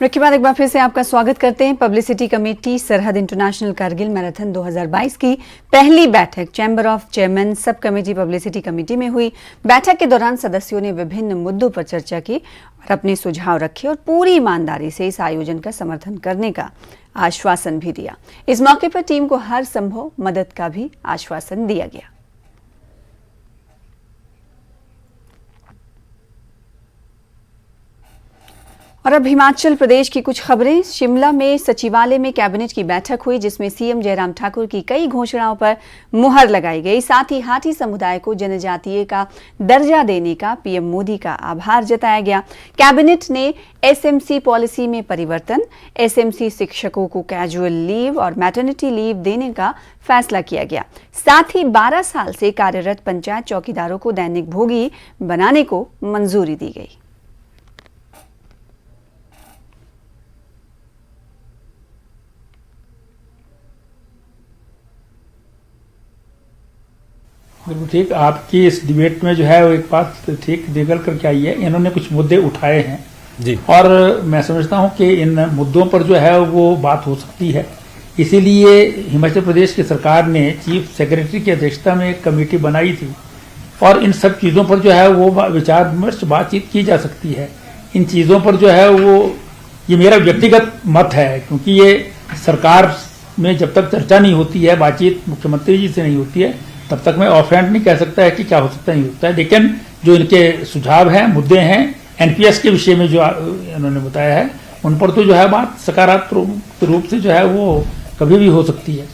के बाद एक बार फिर से आपका स्वागत करते हैं। पब्लिसिटी कमेटी सरहद इंटरनेशनल कारगिल मैराथन 2022 की पहली बैठक chamber of chairman sub committee publicity committee में हुई। बैठक के दौरान सदस्यों ने विभिन्न मुद्दों पर चर्चा की और अपने सुझाव रखे और पूरी ईमानदारी से इस आयोजन का समर्थन करने का आश्वासन भी दिया। इस मौके पर टीम को हर संभव मदद का भी आश्वासन दिया गया। और अब हिमाचल प्रदेश की कुछ खबरें। शिमला में सचिवालय में कैबिनेट की बैठक हुई, जिसमें सीएम जयराम ठाकुर की कई घोषणाओं पर मुहर लगाई गई। साथ ही हाटी समुदाय को जनजातीय का दर्जा देने का पीएम मोदी का आभार जताया गया। कैबिनेट ने एसएमसी पॉलिसी में परिवर्तन, एसएमसी शिक्षकों को कैजुअल लीव और मैटरनिटी लीव देने का फैसला किया गया। साथ ही 12 साल से कार्यरत पंचायत चौकीदारों को दैनिक भोगी बनाने को मंजूरी दी गई। बिल्कुल ठीक। आपकी इस डिबेट में जो है वो एक बात ठीक निकल करके आई है। इन्होंने कुछ मुद्दे उठाए हैं जी, और मैं समझता हूं कि इन मुद्दों पर जो है वो बात हो सकती है। इसीलिए हिमाचल प्रदेश की सरकार ने चीफ सेक्रेटरी की अध्यक्षता में एक कमेटी बनाई थी और इन सब चीज़ों पर जो है वो विचार विमर्श बातचीत की जा सकती है। इन चीज़ों पर जो है वो ये मेरा व्यक्तिगत मत है, क्योंकि ये सरकार में जब तक चर्चा नहीं होती है, बातचीत मुख्यमंत्री जी से नहीं होती है, तब तक मैं ऑफ हैंड नहीं कह सकता है कि क्या हो सकता है नहीं होता है। लेकिन जो इनके सुझाव हैं, मुद्दे हैं, एनपीएस के विषय में जो इन्होंने बताया है, उन पर तो जो है बात सकारात्मक रूप से जो है वो कभी भी हो सकती है।